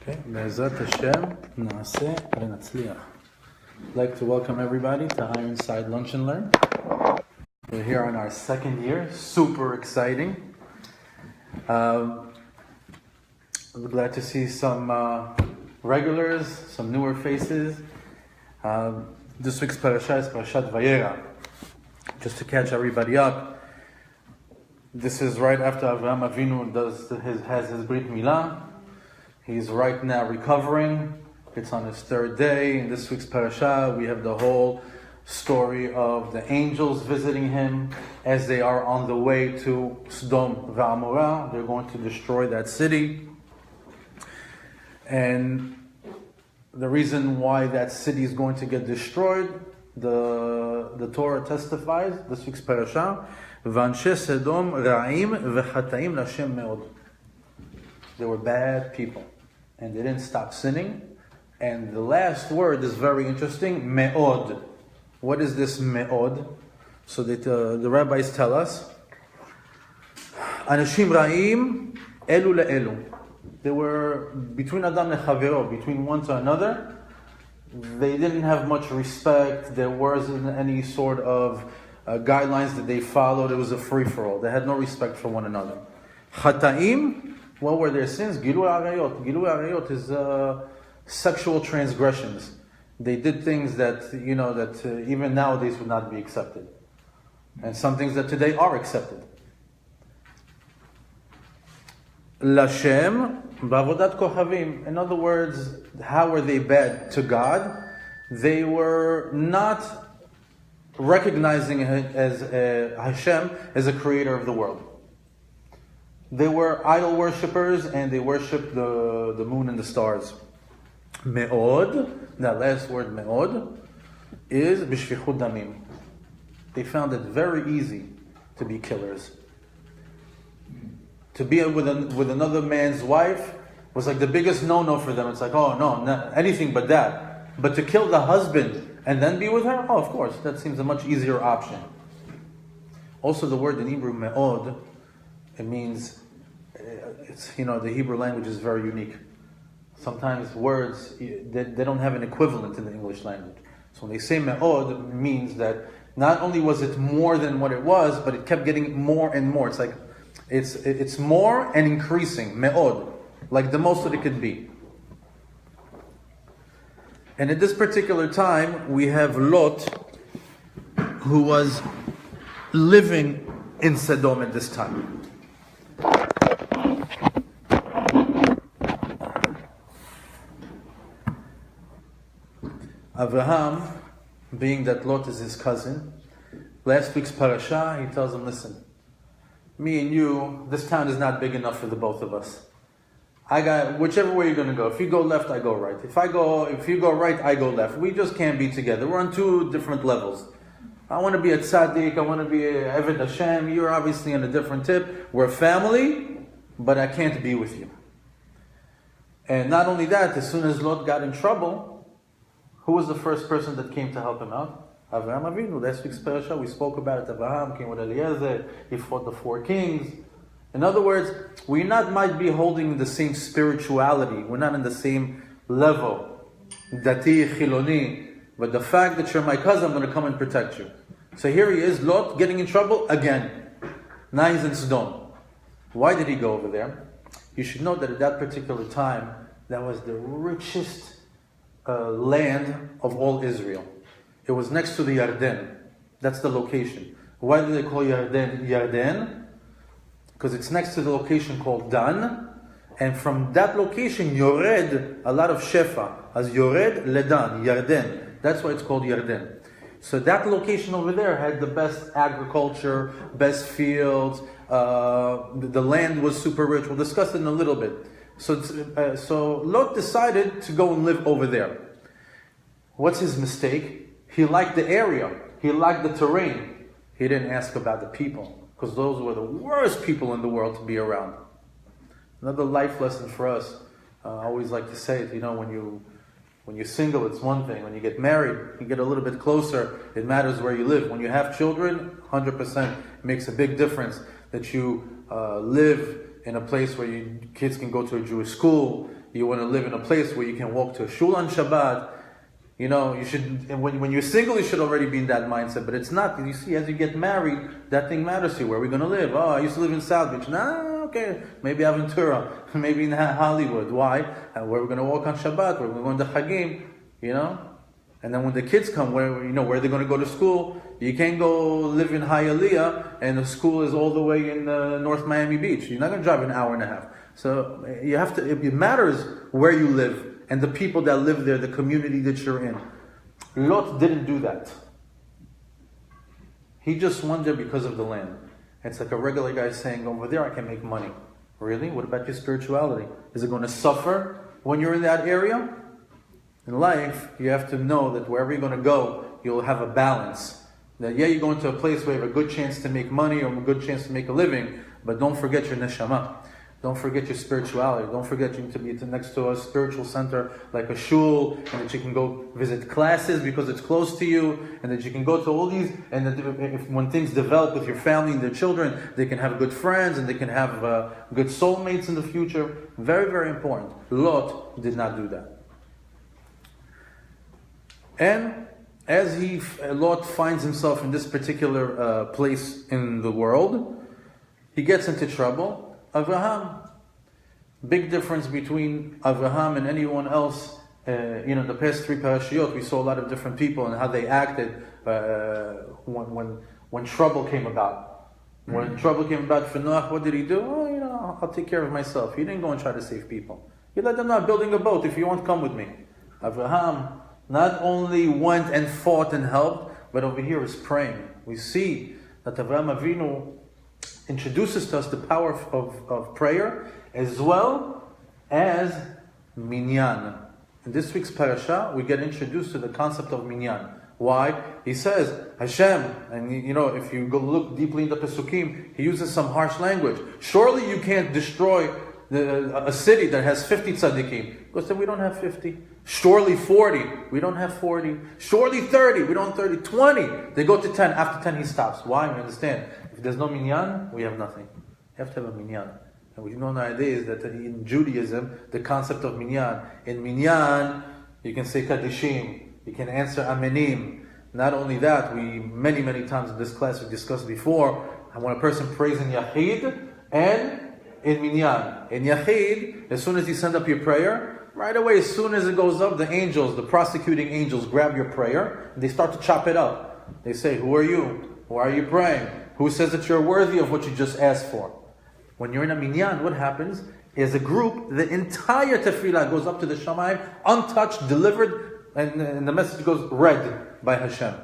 Be'ezrat Hashem, Naaseh v'Natzliach. I'd like to welcome everybody to IRONSIDE Lunch and Learn. We're here on our second year, super exciting. We're glad to see some regulars, some newer faces. This week's Parashat is Parashat Vayera. Just to catch everybody up, this is right after Avraham Avinu has his Brit Milah. He's right now recovering. It's on his third day. In this week's parasha, we have the whole story of the angels visiting him as they are on the way to Sodom Gemorah. They're going to destroy that city. And the reason why that city is going to get destroyed, the Torah testifies, this week's parasha, V'anshe Sodom ra'im v'chataim l'Hashem me'od. They were bad people, and they didn't stop sinning. And the last word is very interesting, me'od. What is this me'od? So that the rabbis tell us, Anashim ra'im elu le'elu. They were between Adam lechavero, between one to another. They didn't have much respect. There wasn't any sort of guidelines that they followed. It was a free-for-all. They had no respect for one another. Chataim, what were their sins? Gilui arayot. Gilui arayot is sexual transgressions. They did things that, even nowadays would not be accepted. And some things that today are accepted. Lashem ba'avodat kohavim. In other words, how were they bad to God? They were not recognizing as Hashem as a creator of the world. They were idol worshippers, and they worshipped the moon and the stars. Me'od, that last word me'od, is b'shfichut damim. They found it very easy to be killers. To be with another man's wife was like the biggest no-no for them. It's like, oh no, anything but that. But to kill the husband and then be with her, oh, of course, that seems a much easier option. Also, the word in Hebrew me'od, it means, the Hebrew language is very unique. Sometimes words, they don't have an equivalent in the English language. So when they say me'od, it means that not only was it more than what it was, but it kept getting more and more. It's like, it's more and increasing, me'od, like the most that it could be. And at this particular time, we have Lot, who was living in Sodom at this time. Avraham, being that Lot is his cousin, last week's parasha, he tells him, listen, me and you, this town is not big enough for the both of us. I got whichever way you're going to go. If you go left, I go right. If you go right, I go left. We just can't be together. We're on two different levels. I want to be a tzaddik. I want to be a Eved Hashem. You're obviously on a different tip. We're family, but I can't be with you. And not only that, as soon as Lot got in trouble, who was the first person that came to help him out? Avraham Avinu. Last week's parasha, we spoke about it. Avraham came with Eliezer. He fought the 4 kings. In other words, we might be holding the same spirituality. We're not in the same level. Dati, Chiloni. But the fact that you're my cousin, I'm going to come and protect you. So here he is, Lot, getting in trouble again. Now he's in Sodom. Why did he go over there? You should know that at that particular time, that was the richest land of all Israel. It was next to the Yarden. That's the location. Why do they call Yarden? Because it's next to the location called Dan, and from that location, Yored, a lot of Shefa, as Yored Ledan, Yarden. That's why it's called Yarden. So that location over there had the best agriculture, best fields, the land was super rich. We'll discuss it in a little bit. So Lot decided to go and live over there. What's his mistake? He liked the area. He liked the terrain. He didn't ask about the people, because those were the worst people in the world to be around. Another life lesson for us, I always like to say it, when you're single, it's one thing. When you get married, you get a little bit closer. It matters where you live. When you have children, 100% makes a big difference that you live in a place where kids can go to a Jewish school. You want to live in a place where you can walk to a shul on Shabbat. You know, you should. When you're single, you should already be in that mindset. But it's not. You see, as you get married, that thing matters to you. Where are we going to live? Oh, I used to live in South Beach. Nah, okay, maybe Aventura, maybe in Hollywood. Why? Where are we going to walk on Shabbat? Where are we going to Chagim? You know. And then when the kids come, where are they going to go to school? You can't go live in Hialeah and the school is all the way in North Miami Beach. You're not going to drive an hour and a half. So you have to. It matters where you live and the people that live there, the community that you're in. Lot didn't do that. He just went there because of the land. It's like a regular guy saying, over there I can make money. Really? What about your spirituality? Is it going to suffer when you're in that area? In life, you have to know that wherever you're going to go, you'll have a balance. That you're going to a place where you have a good chance to make money or a good chance to make a living, but don't forget your neshama. Don't forget your spirituality. Don't forget you need to be next to a spiritual center like a shul, and that you can go visit classes because it's close to you, and that you can go to all these, and that when things develop with your family and their children, they can have good friends and they can have good soulmates in the future. Very, very important. Lot did not do that. And as Lot finds himself in this particular place in the world, he gets into trouble. Avraham, big difference between Avraham and anyone else. The past 3 parashiyot, we saw a lot of different people and how they acted when trouble came about. When trouble came about for Noach, what did he do? Oh, I'll take care of myself. He didn't go and try to save people. He let them know, I'm building a boat. If you want, come with me. Avraham not only went and fought and helped, but over here is praying. We see that Avraham Avinu introduces to us the power of prayer as well as minyan. In this week's parasha, we get introduced to the concept of minyan. Why? He says, Hashem, and if you go look deeply in the Pesukim, he uses some harsh language. Surely you can't destroy a city that has 50 tzaddikim. Because then we don't have 50. Surely 40. We don't have 40. Surely 30. We don't have 30. 20. They go to 10. After 10 he stops. Why? We understand. If there's no minyan, we have nothing. You have to have a minyan. And we know nowadays that in Judaism, the concept of minyan. In minyan, you can say kaddishim. You can answer amenim. Not only that, we many times in this class we discussed before, when a person prays in yachid and in minyan. In yachid, as soon as you send up your prayer, right away, as soon as it goes up, the angels, the prosecuting angels, grab your prayer and they start to chop it up. They say, who are you? Why are you praying? Who says that you're worthy of what you just asked for? When you're in a minyan, what happens is a group, the entire tefillah goes up to the Shamayim, untouched, delivered, and the message goes read by Hashem.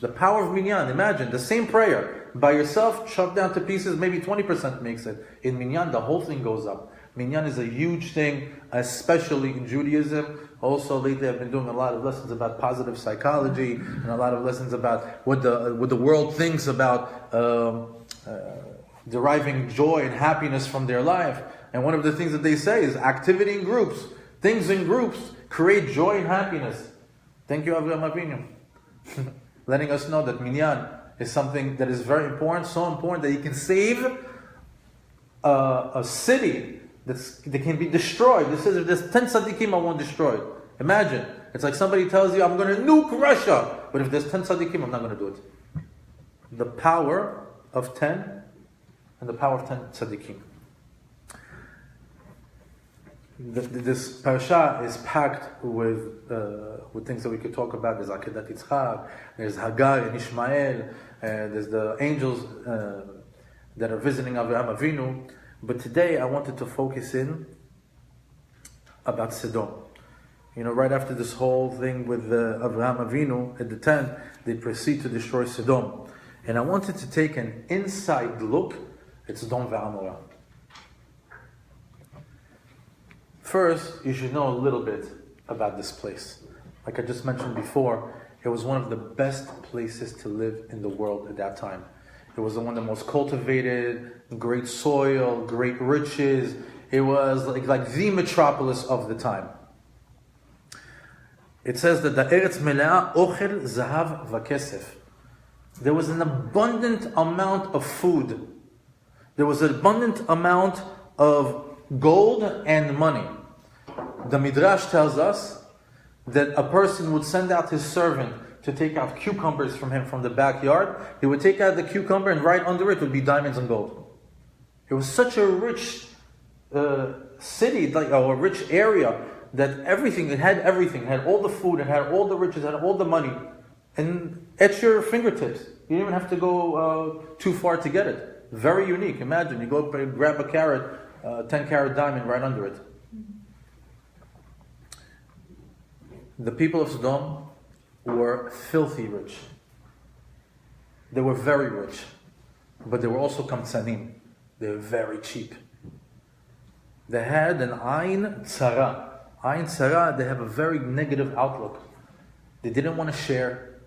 The power of minyan, imagine, the same prayer, by yourself, chopped down to pieces, maybe 20% makes it. In minyan, the whole thing goes up. Minyan is a huge thing, especially in Judaism. Also, lately I've been doing a lot of lessons about positive psychology and a lot of lessons about what the world thinks about deriving joy and happiness from their life. And one of the things that they say is activity in groups. Things in groups create joy and happiness. Thank you, Avraham Avinu. Letting us know that minyan is something that is very important, so important that you can save a city that can be destroyed. This says if there's 10 tzaddikim, I won't destroy it. Imagine. It's like somebody tells you, I'm going to nuke Russia. But if there's 10 tzaddikim, I'm not going to do it. The power of 10 and the power of 10 tzaddikim. This parasha is packed with things that we could talk about. There's Akedat Yitzchak, there's Hagar and Ishmael, there's the angels that are visiting Avraham Avinu. But today I wanted to focus in about Sodom. Right after this whole thing with Avraham Avinu at the tent, they proceed to destroy Sodom. And I wanted to take an inside look at Sodom Gemorah. First, you should know a little bit about this place. Like I just mentioned before, it was one of the best places to live in the world at that time. It was one of the most cultivated, great soil, great riches. It was like the metropolis of the time. It says that the Eretz Melea Ochel Zahav Vakesef. There was an abundant amount of food. There was an abundant amount of gold and money. The Midrash tells us that a person would send out his servant to take out cucumbers from him from the backyard. He would take out the cucumber and right under it would be diamonds and gold. It was such a rich city, like a rich area, that it had everything. It had all the food, it had all the riches, it had all the money. And at your fingertips. You didn't even have to go too far to get it. Very unique. Imagine, you go grab a carat, 10-carat diamond right under it. The people of Sodom were filthy rich. They were very rich. But they were also kamtsanim. They were very cheap. They had an ayin tzara. Ayin tzara, they have a very negative outlook. They didn't want to share.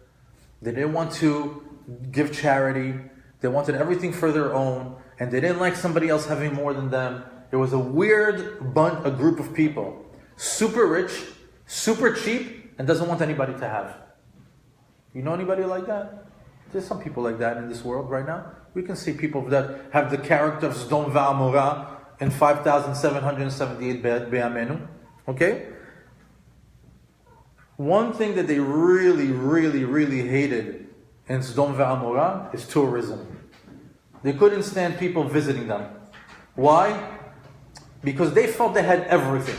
They didn't want to give charity. They wanted everything for their own. And they didn't like somebody else having more than them. It was a weird a group of people. Super rich, super cheap, and doesn't want anybody to have. You know anybody like that? There's some people like that in this world right now. We can see people that have the character of Sodom Gemorah in 5,778 Be'amenu. Okay? One thing that they really, really, really hated in Sodom Gemorah is tourism. They couldn't stand people visiting them. Why? Because they felt they had everything.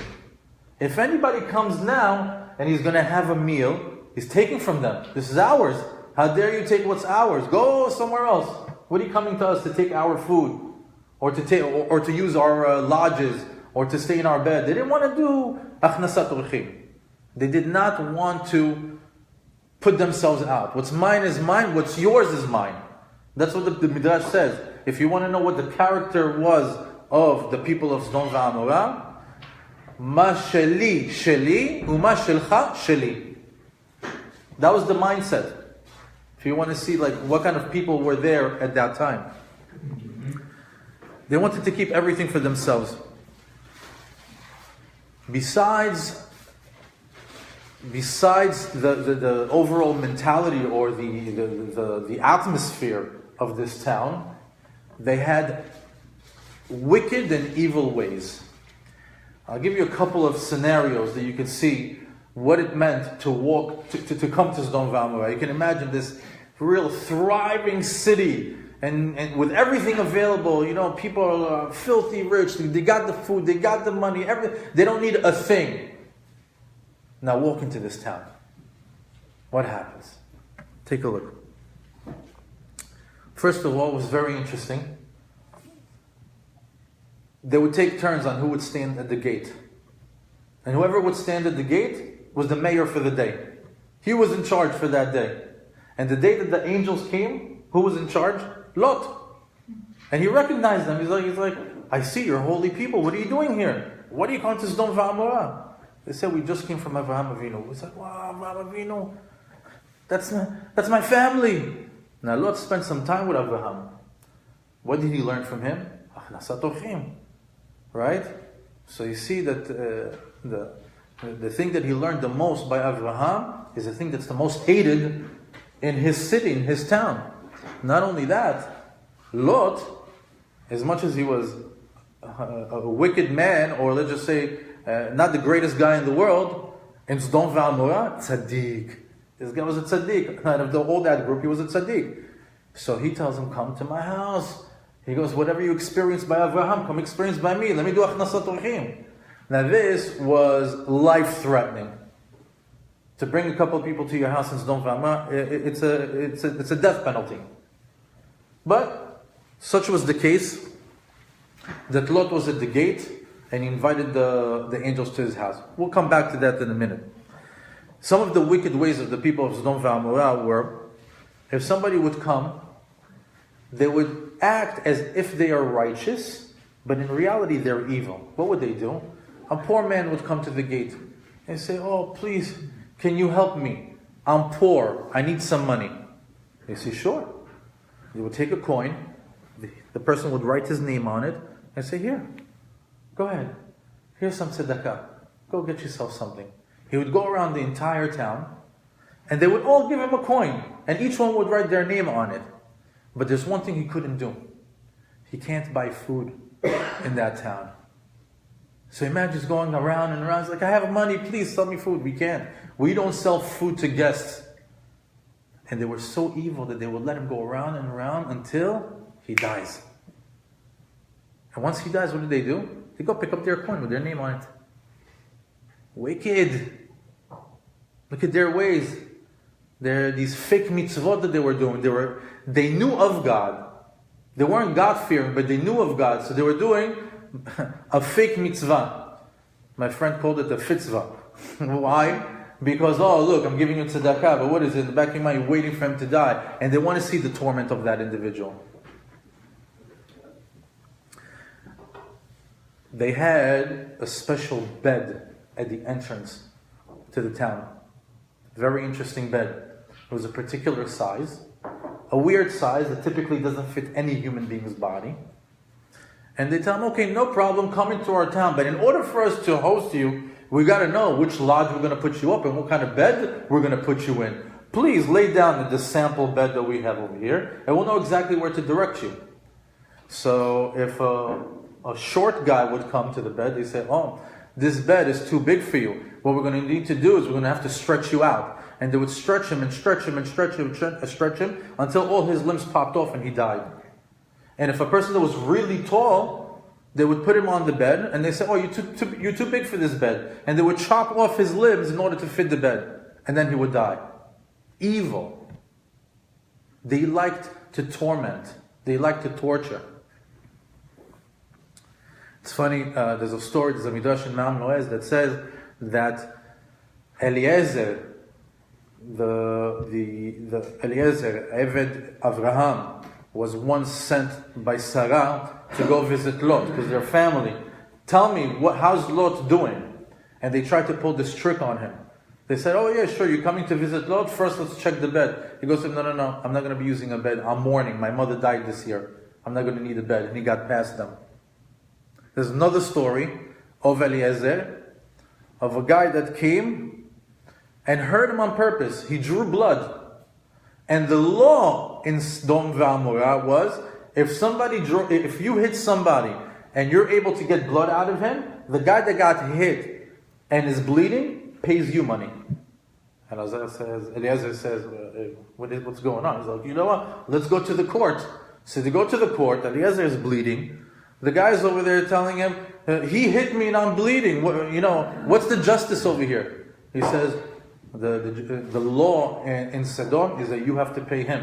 If anybody comes now and he's going to have a meal, he's taking from them. This is ours. How dare you take what's ours? Go somewhere else. What are you coming to us to take our food? Or to use our lodges? Or to stay in our bed? They didn't want to do achnasat orchim. They did not want to put themselves out. What's mine is mine. What's yours is mine. That's what the Midrash says. If you want to know what the character was of the people of Sodom Gemorah, Ma sheli sheli, uma shelcha sheli. That was the mindset. If you want to see like what kind of people were there at that time. They wanted to keep everything for themselves. Besides the overall mentality or the atmosphere of this town, they had wicked and evil ways. I'll give you a couple of scenarios that you can see what it meant to walk, to come to Sodom Gemorah. You can imagine this real thriving city and with everything available. You know, people are filthy rich. They got the food, they got the money, everything. They don't need a thing. Now walk into this town. What happens? Take a look. First of all, it was very interesting. They would take turns on who would stand at the gate. And whoever would stand at the gate was the mayor for the day. He was in charge for that day. And the day that the angels came, who was in charge? Lot. And he recognized them. He's like, I see you're holy people. What are you doing here? What are you going to Sodom Gemorah? They said, we just came from Avraham Avinu. He's like, wow, Avraham Avinu. That's my family. Now Lot spent some time with Avraham. What did he learn from him? Achnasat orchim. Right? So you see that the thing that he learned the most by Avraham is the thing that's the most hated in his city, in his town. Not only that, Lot, as much as he was a wicked man, or let's just say, not the greatest guy in the world, in Sodom Gemorah, tzaddik. This guy was a tzaddik. Out of all that group, he was a tzaddik. So he tells him, come to my house. He goes, whatever you experienced by Avraham, come experience by me. Let me do achnasat orchim. Now this was life-threatening. To bring a couple of people to your house in Sodom Gemorah, it's a death penalty. But such was the case that Lot was at the gate and he invited the angels to his house. We'll come back to that in a minute. Some of the wicked ways of the people of Sodom Gemorah were, if somebody would come, they would act as if they are righteous, but in reality they're evil. What would they do? A poor man would come to the gate and say, oh, please, can you help me? I'm poor. I need some money. They say, sure. They would take a coin. The person would write his name on it and say, here, go ahead. Here's some tzedakah. Go get yourself something. He would go around the entire town and they would all give him a coin and each one would write their name on it. But there's one thing he couldn't do. He can't buy food. in that town. So imagine he's going around and around. He's like, I have money, please sell me food. We can't. We don't sell food to guests. And they were so evil that they would let him go around and around until he dies. And once he dies, what do? They go pick up their coin with their name on it. Wicked. Look at their ways. They're these fake mitzvot that they were doing. They knew of God. They weren't God-fearing, but they knew of God. So they were doing a fake mitzvah. My friend called it a fitzvah. Why? Because, oh, look, I'm giving you tzedakah, but what is it? In the back of your mind, you're waiting for him to die. And they want to see the torment of that individual. They had a special bed at the entrance to the town. Very interesting bed. It was a particular size. A weird size that typically doesn't fit any human being's body. And they tell him, okay, no problem, come into our town. But in order for us to host you, we got to know which lodge we're going to put you up and what kind of bed we're going to put you in. Please lay down in the sample bed that we have over here, and we'll know exactly where to direct you. So if a short guy would come to the bed, they say, oh, this bed is too big for you. What we're going to need to do is we're going to have to stretch you out. And they would stretch him and stretch him and stretch him and stretch him until all his limbs popped off and he died. And if a person that was really tall, they would put him on the bed and they say, oh, you're too big for this bed. And they would chop off his limbs in order to fit the bed. And then he would die. Evil. They liked to torment. They liked to torture. It's funny, there's a story, there's a midrash in Mount Noez that says that Eliezer, the Eliezer, Eved Avraham, was once sent by Sarah to go visit Lot, because they're family. Tell me, how's Lot doing? And they tried to pull this trick on him. They said, oh yeah, sure, you're coming to visit Lot? First, let's check the bed. He goes, no, I'm not going to be using a bed. I'm mourning. My mother died this year. I'm not going to need a bed. And he got past them. There's another story of Eliezer, of a guy that came and hurt him on purpose. He drew blood. And the law in Sodom Gemorah was, if you hit somebody and you're able to get blood out of him, the guy that got hit and is bleeding pays you money. And Eliezer says, what's going on? He's like, you know what? Let's go to the court. So they go to the court. Eliezer is bleeding. The guy's over there telling him, he hit me and I'm bleeding. What's the justice over here? He says, the law in Sodom is that you have to pay him.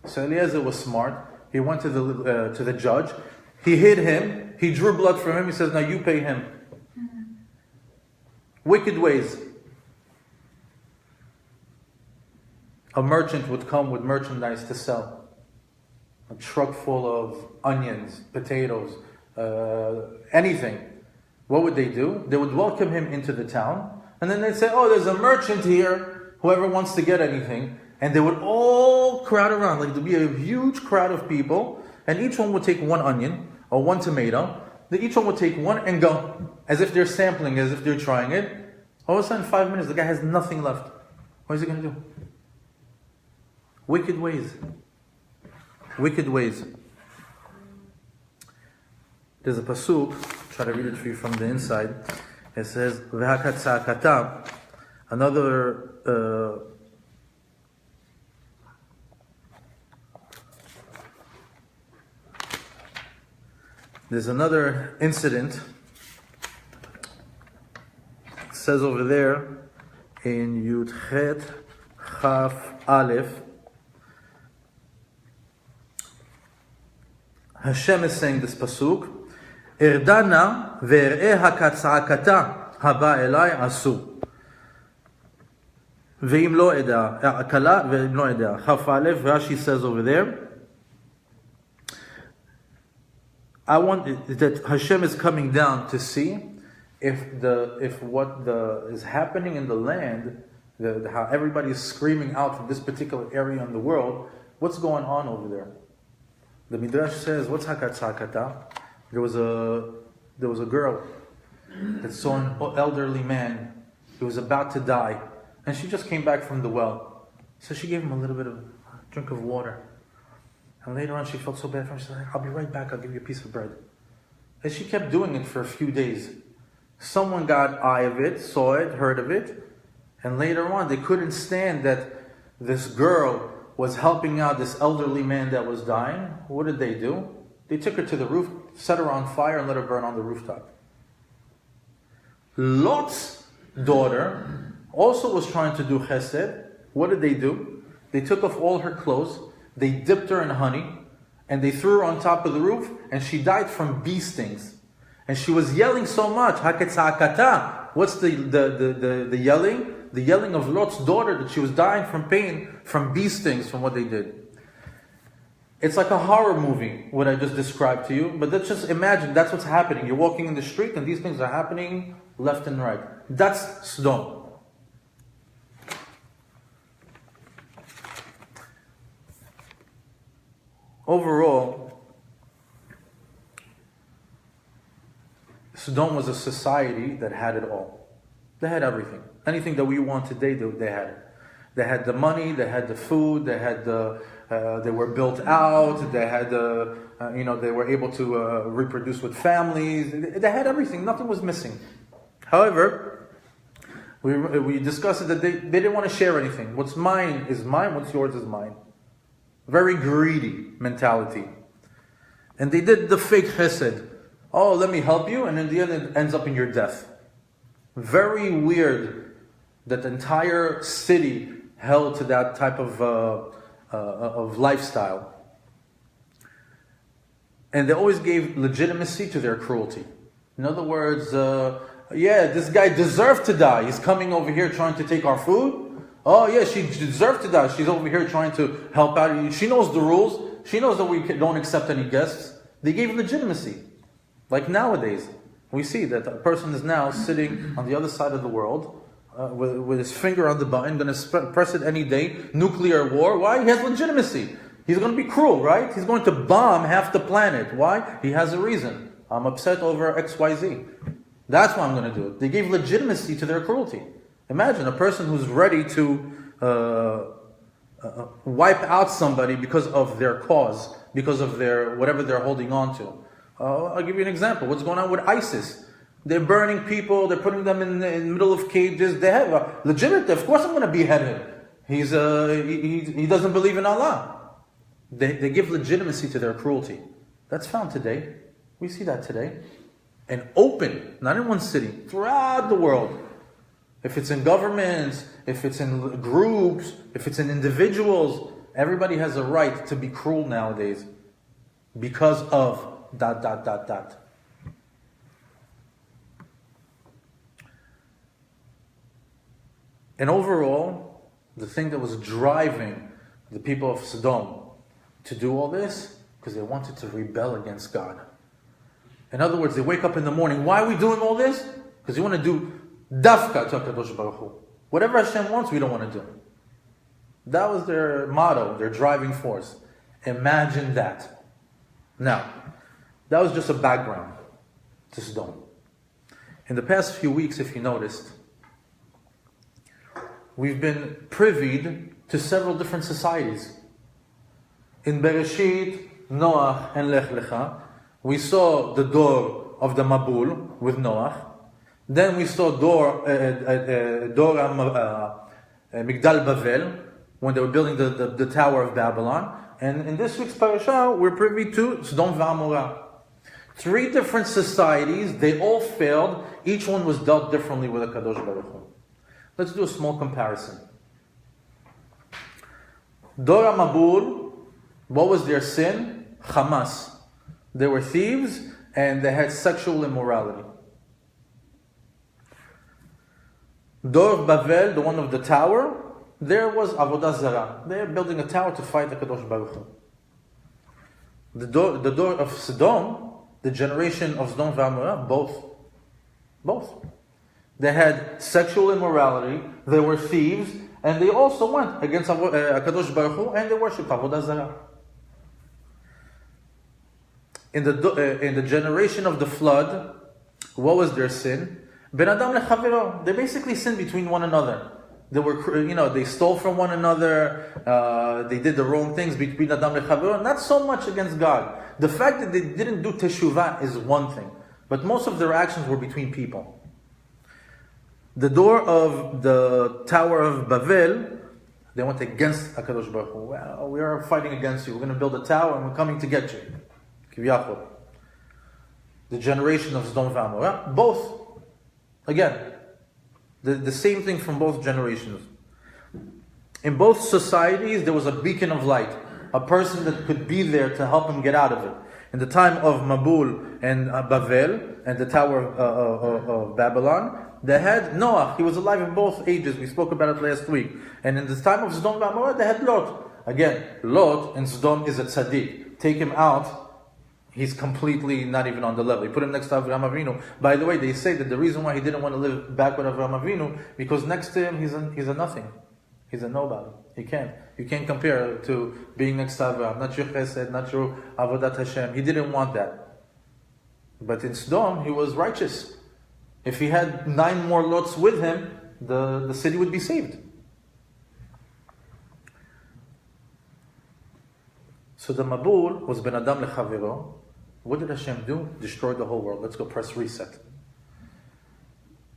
So Eliezer was smart. He went to the judge. He hit him. He drew blood from him. He says, now you pay him. Wicked ways. A merchant would come with merchandise to sell. A truck full of onions, potatoes, anything. What would they do? They would welcome him into the town. And then they'd say, oh, there's a merchant here, whoever wants to get anything. And they would all crowd around. Like, there'd be a huge crowd of people. And each one would take one onion or one tomato. Then each one would take one and go. As if they're sampling, as if they're trying it. All of a sudden, 5 minutes, the guy has nothing left. What is he going to do? Wicked ways. Wicked ways. There's a pasuk, try to read it for you from the inside. It says, V'hakatzakata, another there's another incident. It says over there in Yud Chet Chaf Aleph, Hashem is saying this pasuk, Erdana ve'er'eh hakatzakata haba elai asu. Ve'im lo eda, akala ve'im lo eda. Chaf Aleph, Rashi says over there, I want that Hashem is coming down to see if what is happening in the land, how everybody is screaming out from this particular area in the world, what's going on over there? The Midrash says, what's hakatzakata? There was a girl that saw an elderly man who was about to die, and she just came back from the well. So she gave him a little bit of a drink of water. And later on she felt so bad for him. She said, I'll be right back, I'll give you a piece of bread. And she kept doing it for a few days. Someone got eye of it, saw it, heard of it, and later on they couldn't stand that this girl was helping out this elderly man that was dying. What did they do? They took her to the roof, set her on fire, and let her burn on the rooftop. Lot's daughter also was trying to do chesed. What did they do? They took off all her clothes, they dipped her in honey, and they threw her on top of the roof, and she died from bee stings. And she was yelling so much, Haketzakata. What's the yelling? The yelling of Lot's daughter, that she was dying from pain, from bee stings, from what they did. It's like a horror movie, what I just described to you. But let's just imagine, that's what's happening. You're walking in the street and these things are happening left and right. That's Sodom. Overall, Sodom was a society that had it all. They had everything. Anything that we want today, they had it. They had the money, they had the food, they had they were built out, they had they were able to reproduce with families. They had everything. Nothing was missing. However, we discussed that they didn't want to share anything. What's mine is mine. What's yours is mine. Very greedy mentality. And they did the fake chesed. Oh, let me help you, and in the end it ends up in your death. Very weird that the entire city held to that type of lifestyle. And they always gave legitimacy to their cruelty. In other words, this guy deserved to die. He's coming over here trying to take our food. Oh yeah, she deserved to die. She's over here trying to help out. She knows the rules. She knows that we don't accept any guests. They gave legitimacy. Like nowadays, we see that a person is now sitting on the other side of the world with his finger on the button, going to press it any day. Nuclear war. Why? He has legitimacy. He's going to be cruel, right? He's going to bomb half the planet. Why? He has a reason. I'm upset over XYZ. That's why I'm going to do it. They gave legitimacy to their cruelty. Imagine a person who's ready to wipe out somebody because of their cause, because of their whatever they're holding on to. I'll give you an example. What's going on with ISIS? They're burning people. They're putting them in the middle of cages. They have a legitimate. Of course, I'm going to behead him. He doesn't believe in Allah. They give legitimacy to their cruelty. That's found today. We see that today, and open, not in one city, throughout the world. If it's in governments, if it's in groups, if it's in individuals, everybody has a right to be cruel nowadays because of ... And overall, the thing that was driving the people of Sodom to do all this, because they wanted to rebel against God. In other words, they wake up in the morning. Why are we doing all this? Because you want to do dafka to HaKadosh Baruch Hu. Whatever Hashem wants, we don't want to do. That was their motto, their driving force. Imagine that. Now, that was just a background to Sodom. In the past few weeks, if you noticed, we've been privy to several different societies. In Bereshit, Noach, and Lech Lecha, we saw the door of the Mabul with Noach. Then we saw Migdal Bavel, when they were building the Tower of Babylon. And in this week's parasha, we're privy to Sodom Gemorah. 3 different societies, they all failed. Each one was dealt differently with HaKadosh Baruch Hu. Let's do a small comparison. Dor Mabul, what was their sin? Hamas. They were thieves and they had sexual immorality. Dor Bavel, the one of the tower, there was Avodah Zarah. They are building a tower to fight the Kadosh Baruch Hu. The door of Sodom, the generation of Sodom Gemorah, both. They had sexual immorality, they were thieves, and they also went against Kadosh Baruch Hu, and they worshipped Avodah Zarah. In the generation of the flood, what was their sin? Ben Adam lechavero. They basically sinned between one another. They stole from one another. They did the wrong things between Adam lechavero. Not so much against God. The fact that they didn't do teshuvah is one thing, but most of their actions were between people. The door of the Tower of Babel, they went against HaKadosh Baruch Hu. Well, we are fighting against you. We're going to build a tower and we're coming to get you. Kiviyachol. The generation of Sodom Gemorah. Both. Again, the same thing from both generations. In both societies, there was a beacon of light. A person that could be there to help him get out of it. In the time of Mabul and Babel and the Tower of Babylon, they had Noah. He was alive in both ages. We spoke about it last week. And in the time of Sodom Gemorah, they had Lot. Again, Lot in Sodom is a tzaddik. Take him out, he's completely not even on the level. You put him next to Avraham Avinu. By the way, they say that the reason why he didn't want to live back with Avraham Avinu, because next to him, he's a nothing. He's a nobody. You can't compare to being next to Avraham. Not your chesed, not your avodat Hashem. He didn't want that. But in Sodom, he was righteous. If he had 9 more Lots with him, the city would be saved. So the Mabul was Ben Adam lechavero. What did Hashem do? Destroyed the whole world. Let's go press reset.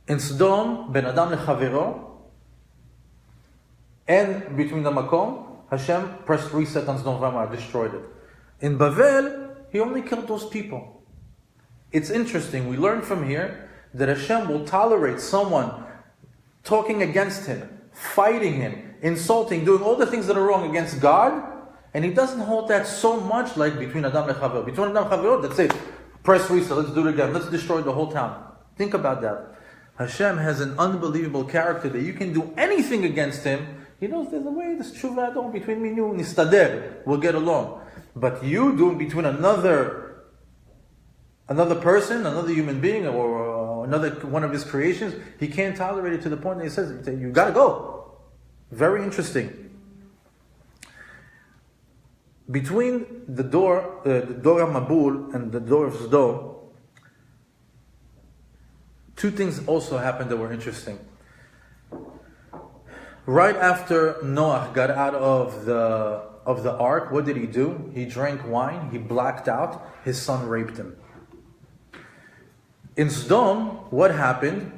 In Sodom, Ben Adam lechavero, and between the Makom, Hashem pressed reset on Sodom Gemorah, destroyed it. In Bavel, he only killed those people. It's interesting. We learn from here that Hashem will tolerate someone talking against him, fighting him, insulting, doing all the things that are wrong against God, and he doesn't hold that so much like between Adam and Chavero. Between Adam and Chavero, that's it. Press reset, let's do it again. Let's destroy the whole town. Think about that. Hashem has an unbelievable character that you can do anything against him. He knows there's a way, there's tshuva between me and you, nistader, we'll get along. But you doing between another person, another human being, or another one of his creations, he can't tolerate it to the point that he says, you gotta go. Very interesting. Between the door of Mabul and the door of Sodom, 2 things also happened that were interesting. Right after Noah got out of the ark, what did he do? He drank wine, he blacked out, his son raped him. In Sodom, what happened?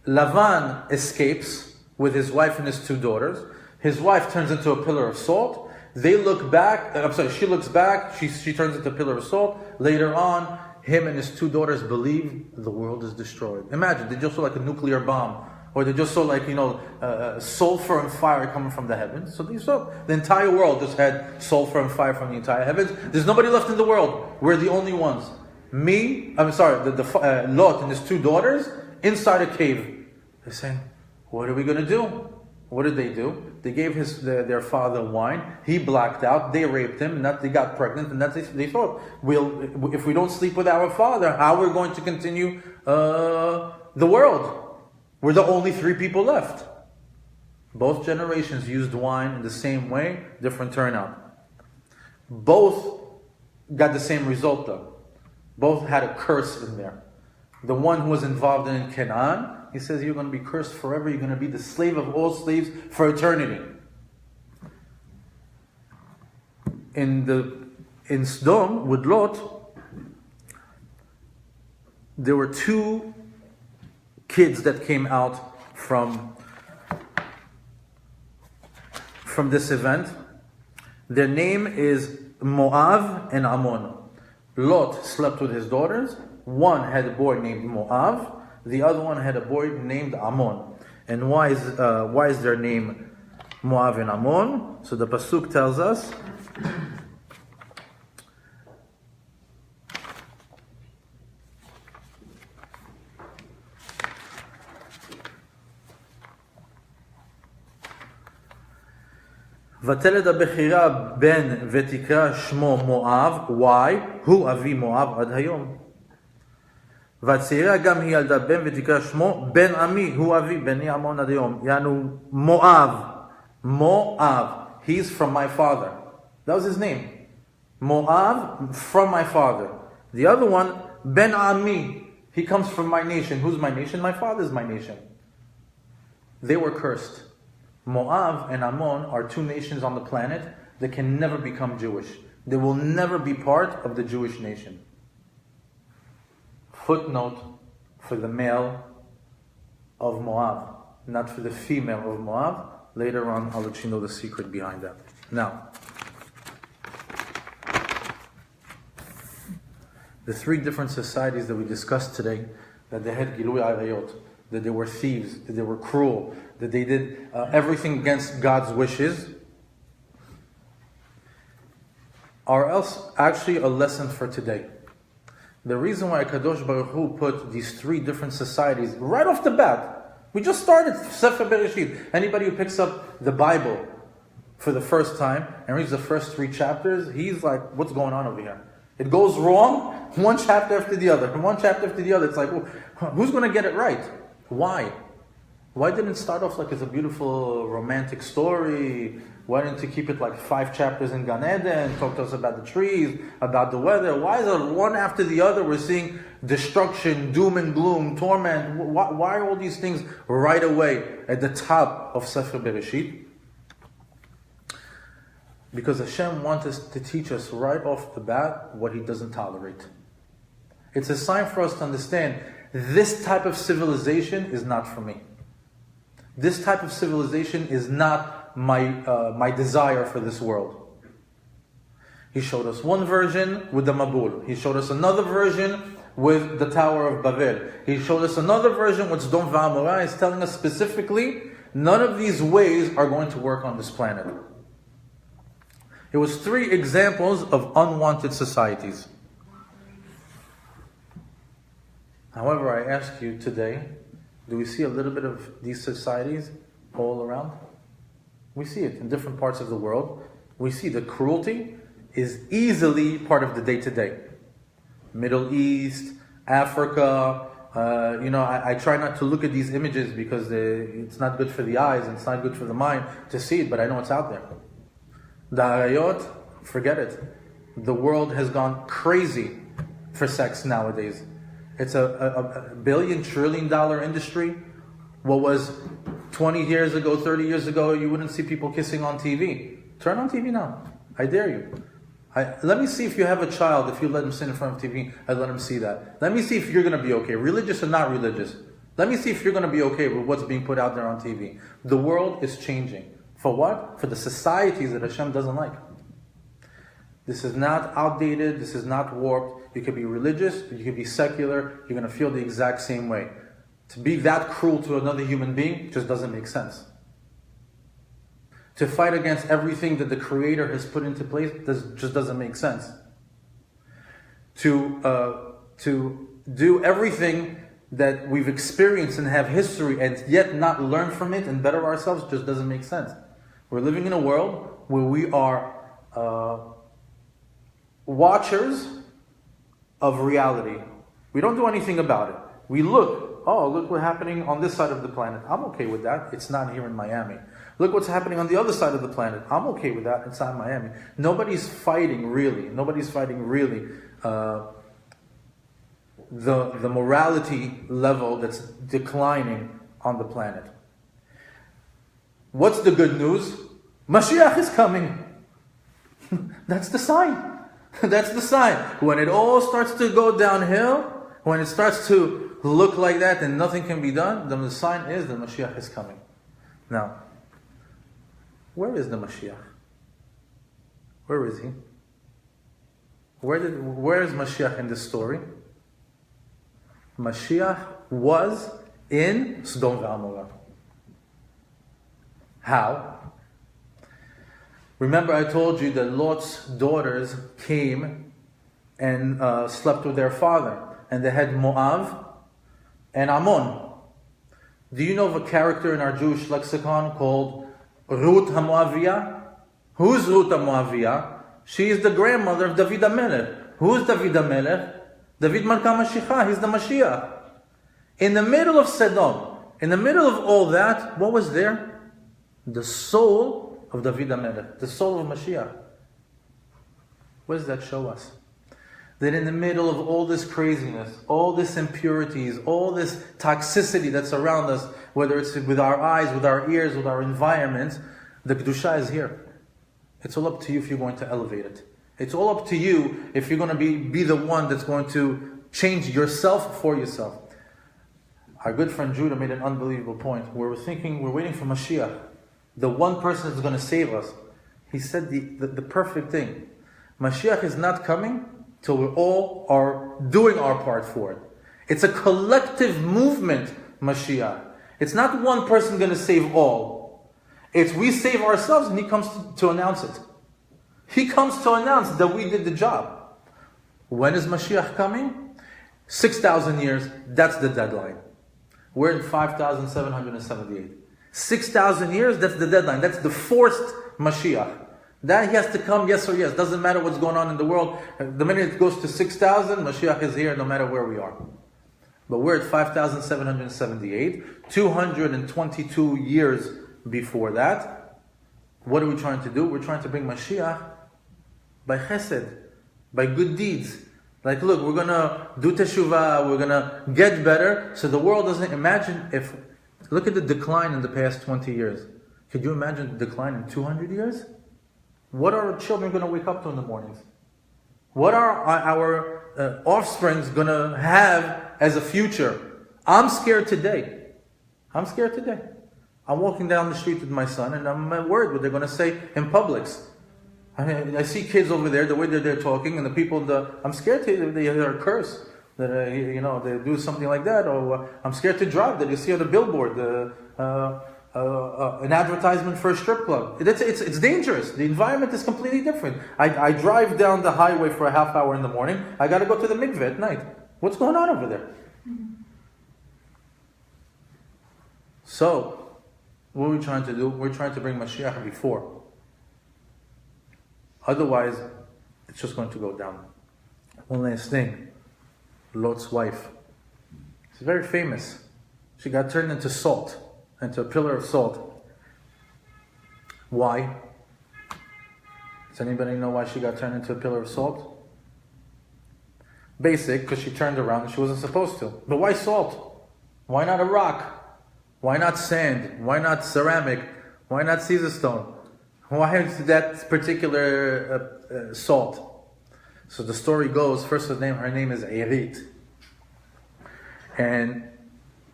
Lavan escapes with his wife and his 2 daughters. His wife turns into a pillar of salt. They look back, she looks back, she turns into a pillar of salt. Later on, him and his 2 daughters believe the world is destroyed. Imagine, they just saw like a nuclear bomb. Or they just saw like, sulfur and fire coming from the heavens. So they saw the entire world just had sulfur and fire from the entire heavens. There's nobody left in the world. We're the only ones. Lot and his 2 daughters inside a cave. They're saying, what are we going to do? What did they do? They gave their father wine. He blacked out. They raped him. And they got pregnant. And they thought, if we don't sleep with our father, how we're going to continue the world? We're the only 3 people left. Both generations used wine in the same way, different turnout. Both got the same result though. Both had a curse in there. The one who was involved in Canaan, he says, you're going to be cursed forever. You're going to be the slave of all slaves for eternity. In Sodom, with Lot, there were 2 kids that came out from this event. Their name is Moav and Ammon. Lot slept with his daughters. One had a boy named Moav. The other one had a boy named Ammon. And why is their name Moav and Ammon? So the pasuk tells us, ותלד הבכירה בן ותקרא שמו מואב, why? הוא אבי מואב עד היום. והצעירה גם היא ילדה בן ותקרא שמו בן עמי, הוא אבי בני עמון עד היום. יענו Moab, he's from my father. That was his name. Moab, from my father. The other one, Ben Ami, he comes from my nation. Who's my nation? My father's my nation. They were cursed. Moab and Ammon are two nations on the planet that can never become Jewish. They will never be part of the Jewish nation. Footnote for the male of Moab, not for the female of Moab. Later on, I'll let you know the secret behind that. Now, the three different societies that we discussed today, that they had Gilui Arayot, that they were thieves, that they were cruel, that they did everything against God's wishes, are else actually a lesson for today. The reason why Kadosh Baruch Hu put these three different societies right off the bat, we just started Sefer Bereshit. Anybody who picks up the Bible for the first time and reads the first three chapters, he's like, what's going on over here? It goes wrong, one chapter after the other, one chapter after the other. It's like, who's going to get it right? Why? Why didn't it start off like it's a beautiful romantic story? Why didn't you keep it like 5 chapters in Gan Eden, talk to us about the trees, about the weather? Why is it one after the other we're seeing destruction, doom and gloom, torment? Why are all these things right away at the top of Sefer Bereshit? Because Hashem wants us to teach us right off the bat what He doesn't tolerate. It's a sign for us to understand this type of civilization is not for me. This type of civilization is not my desire for this world. He showed us one version with the Mabul. He showed us another version with the Tower of Babel. He showed us another version with Sodom Gemorah. He's telling us specifically, none of these ways are going to work on this planet. It was 3 examples of unwanted societies. However, I ask you today, do we see a little bit of these societies all around? We see it in different parts of the world. We see the cruelty is easily part of the day-to-day. Middle East, Africa, I try not to look at these images because it's not good for the eyes and it's not good for the mind to see it, but I know it's out there. The Arayot, forget it. The world has gone crazy for sex nowadays. It's a $1 trillion industry. What was 20 years ago, 30 years ago, you wouldn't see people kissing on TV. Turn on TV now. I dare you. Let me see if you have a child, if you let him sit in front of TV, I'd let him see that. Let me see if you're going to be okay, religious or not religious. Let me see if you're going to be okay with what's being put out there on TV. The world is changing. For what? For the societies that Hashem doesn't like. This is not outdated, this is not warped. You could be religious, you could be secular, you're going to feel the exact same way. To be that cruel to another human being just doesn't make sense. To fight against everything that the Creator has put into place just doesn't make sense. To do everything that we've experienced and have history and yet not learn from it and better ourselves just doesn't make sense. We're living in a world where we are watchers of reality. We don't do anything about it. We look what's happening on this side of the planet. I'm okay with that. It's not here in Miami. Look what's happening on the other side of the planet. I'm okay with that. It's not in Miami. Nobody's fighting really. The morality level that's declining on the planet. What's the good news? Mashiach is coming. That's the sign. That's the sign. When it all starts to go downhill, when it starts to look like that and nothing can be done, then the sign is that Mashiach is coming. Now, where is the Mashiach? Where is he? Where is Mashiach in this story? Mashiach was in Sodom Gemorah. How? Remember I told you that Lot's daughters came and slept with their father. And they had Moab and Ammon. Do you know of a character in our Jewish lexicon called Ruth HaMoaviyah? Who's Ruth HaMoaviyah? She is the grandmother of David HaMelech. Who's David HaMelech? David Malka Mashiach. He's the Mashiach. In the middle of Sodom, in the middle of all that, what was there? The soul of David HaMelech. The soul of Mashiach. What does that show us? that in the middle of all this craziness, all this impurities, all this toxicity that's around us, whether it's with our eyes, with our ears, with our environment, the Kedusha is here. It's all up to you if you're going to elevate it. It's all up to you if you're going to be the one that's going to change yourself for yourself. Our good friend Judah made an unbelievable point. We're waiting for Mashiach, the one person that's going to save us. He said the perfect thing. Mashiach is not coming till we all are doing our part for it. It's a collective movement, Mashiach. It's not one person going to save all. It's we save ourselves and he comes to announce it. He comes to announce that we did the job. When is Mashiach coming? 6,000 years, that's the deadline. We're in 5,778. 6,000 years, that's the deadline. That's the forced Mashiach. That he has to come, yes or yes. Doesn't matter what's going on in the world. The minute it goes to 6,000, Mashiach is here no matter where we are. But we're at 5,778. 222 years before that. What are we trying to do? We're trying to bring Mashiach by chesed, by good deeds. Like, look, we're going to do teshuvah, we're going to get better. So the world doesn't imagine if... Look at the decline in the past 20 years. Could you imagine the decline in 200 years? What are our children going to wake up to in the mornings? What are our offsprings going to have as a future? I'm scared today. I'm walking down the street with my son and I'm worried what they're going to say in Publix. I see kids over there, the way that they're talking, and the people, I'm scared to they hear a curse. That they do something like that, or I'm scared to drive. That you see on the billboard an advertisement for a strip club. It's dangerous. The environment is completely different. I drive down the highway for a half hour in the morning. I got to go to the mikveh at night. What's going on over there? So, what are we trying to do? We're trying to bring Mashiach before. Otherwise, it's just going to go down. One last thing. Lot's wife. She's very famous. She got turned into salt, into a pillar of salt. Why? Does anybody know why she got turned into a pillar of salt? Basic, because she turned around and she wasn't supposed to. But why salt? Why not a rock? Why not sand? Why not ceramic? Why not Caesar stone? Why is that particular salt? So the story goes, first her name is Eirit. And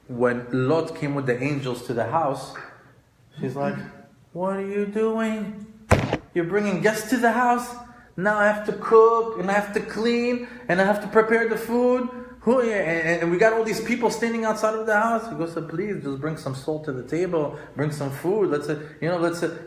when Lot came with the angels to the house, she's like, what are you doing? You're bringing guests to the house? Now I have to cook, and I have to clean, and I have to prepare the food. And we got all these people standing outside of the house. He goes, please, just bring some salt to the table, bring some food.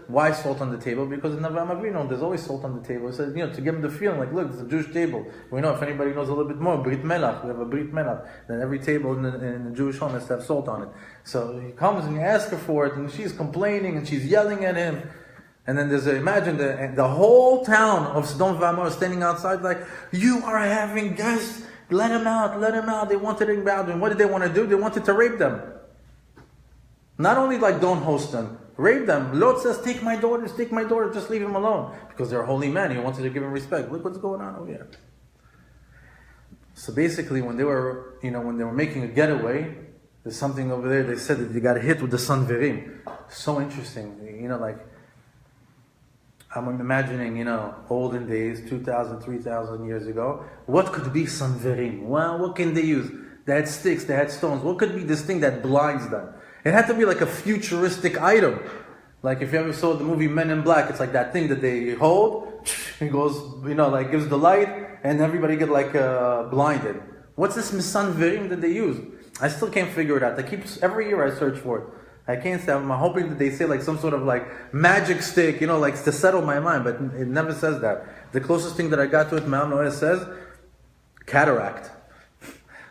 Why salt on the table? Because in Avraham Avinu, there's always salt on the table. He said, to give them the feeling, like, look, it's a Jewish table. We know, if anybody knows a little bit more, Brit Melach, we have a Brit Melach. Then every table in the Jewish home has to have salt on it. So he comes and he asks her for it, and she's complaining, and she's yelling at him. And then imagine the whole town of Sodom Gemorah standing outside like, you are having guests. Let them out. They wanted to inbound. And what did they want to do? They wanted to rape them. Not only don't host them, rape them. Lot says, take my daughters, just leave him alone. Because they're a holy man. He wanted to give him respect. Look what's going on over here. So basically, when they were making a getaway, there's something over there, they said that they got hit with the sanverim. So interesting. I'm imagining, olden days, 2,000, 3,000 years ago. What could be sanverim? Well, what can they use? They had sticks, they had stones. What could be this thing that blinds them? It had to be like a futuristic item. Like if you ever saw the movie Men in Black, it's like that thing that they hold. It goes, gives the light, and everybody get blinded. What's this sanverim that they use? I still can't figure it out. Every year I search for it. I can't say, I'm hoping that they say some sort of magic stick, to settle my mind, but it never says that. The closest thing that I got to it, Ma'am Noah says, cataract.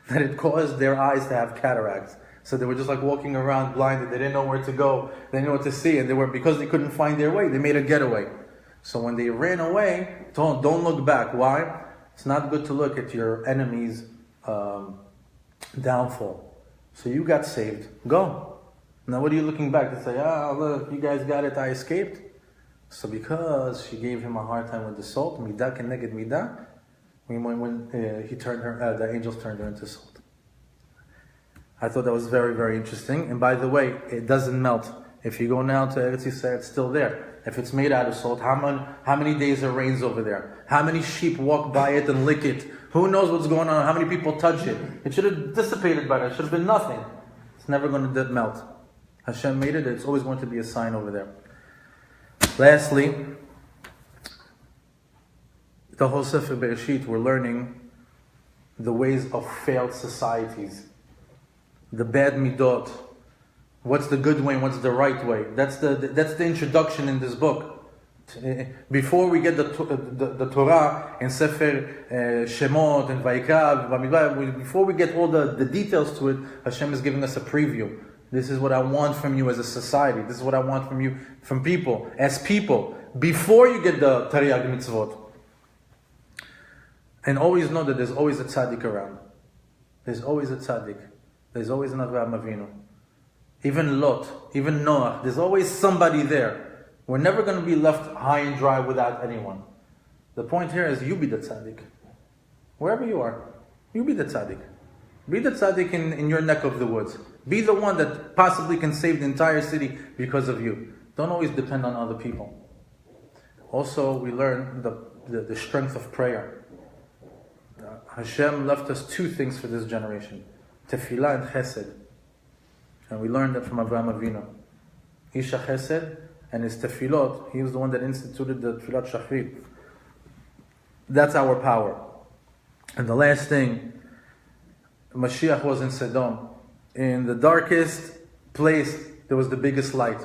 That it caused their eyes to have cataracts. So they were just walking around blinded, they didn't know where to go, they didn't know what to see, and because they couldn't find their way, they made a getaway. So when they ran away, don't look back. Why? It's not good to look at your enemy's downfall. So you got saved, go. Now what are you looking back to say, look, you guys got it, I escaped? So because she gave him a hard time with the salt, midah keneged midah, when the angels turned her into salt. I thought that was very, very interesting. And by the way, it doesn't melt. If you go now to Eretz Yisrael, it's still there. If it's made out of salt, how many days it rains over there? How many sheep walk by it and lick it? Who knows what's going on? How many people touch it? It should have dissipated by that. It should have been nothing. It's never going to melt. Hashem made it. It's always going to be a sign over there. Lastly, the whole Sefer Bereshit, we're learning the ways of failed societies. The bad midot. What's the good way and what's the right way? That's the introduction in this book. Before we get the Torah and Sefer Shemot and Vayikra, before we get all the details to it, Hashem is giving us a preview. This is what I want from you as a society. This is what I want from you, from people, as people. Before you get the Tariag Mitzvot. And always know that there's always a tzaddik around. There's always a tzaddik. There's always an Avraham Avinu. Even Lot, even Noah, there's always somebody there. We're never going to be left high and dry without anyone. The point here is you be the tzaddik. Wherever you are, you be the tzaddik. Be the tzaddik in your neck of the woods. Be the one that possibly can save the entire city because of you. Don't always depend on other people. Also, we learn the strength of prayer. Hashem left us two things for this generation. Tefillah and chesed. And we learned that from Avraham Avinu. Isha chesed and his tefillot, he was the one that instituted the tefillat shachrit. That's our power. And the last thing, Mashiach was in Sodom. In the darkest place, there was the biggest light.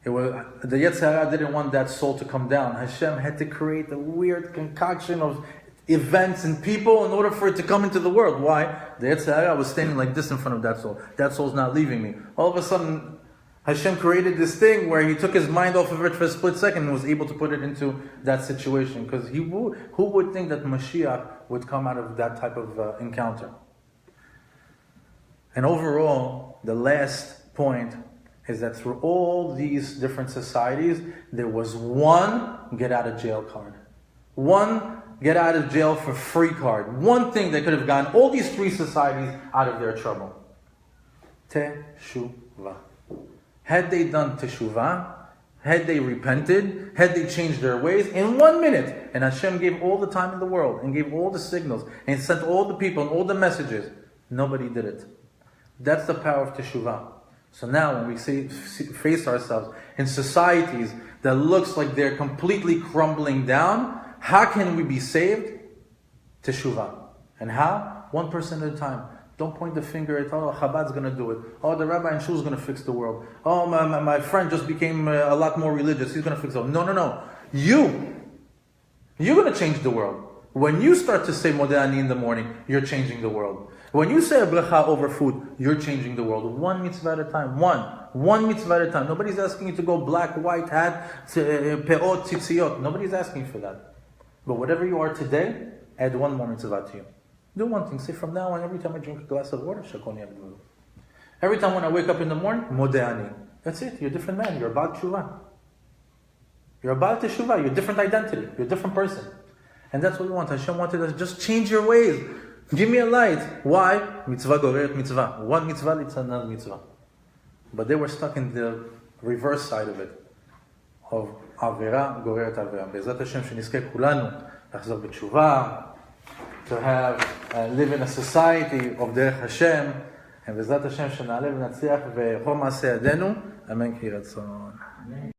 The Yetzer Hara didn't want that soul to come down. Hashem had to create a weird concoction of events and people in order for it to come into the world. Why? The Yetzer Hara was standing like this in front of that soul. That soul's not leaving me. All of a sudden, Hashem created this thing where he took his mind off of it for a split second and was able to put it into that situation. Because who would think that Mashiach would come out of that type of encounter? And overall, the last point is that through all these different societies, there was one get out of jail card. One get out of jail for free card. One thing that could have gotten all these three societies out of their trouble. Teshuvah. Had they done teshuvah, had they repented, had they changed their ways, in 1 minute, and Hashem gave all the time in the world, and gave all the signals, and sent all the people, and all the messages, nobody did it. That's the power of teshuvah. So now when we face ourselves in societies that looks like they're completely crumbling down, how can we be saved? Teshuvah. And how? One person at a time. Don't point the finger at, oh, Chabad's going to do it. Oh, the rabbi in shul is going to fix the world. Oh, my friend just became a lot more religious. He's going to fix the world. No. You're going to change the world. When you start to say Modeh Ani in the morning, you're changing the world. When you say a bracha over food, you're changing the world. One mitzvah at a time. One mitzvah at a time. Nobody's asking you to go black, white hat, peot, tzitziot. Nobody's asking for that. But whatever you are today, add one more mitzvah to you. Do one thing. Say from now on, every time I drink a glass of water, Shakoni Abdullah. Every time when I wake up in the morning, Modeh Ani. That's it. You're a different man. You're about teshuvah. You're about teshuvah. You're a different identity. You're a different person. And that's what we want. Hashem wanted us, just change your ways. Give me a light. Why? Mitzvah goreret mitzvah. One mitzvah leads to another mitzvah. But they were stuck in the reverse side of it. Of Avera goreret Avera. Be'ezrat Hashem shenizkeh kulanu לחזור בתשובה, to live in a society of דרך Hashem, and בעזרת השם שנעלה ונצליח וכל מעשה ידינו, אמן כי רצון.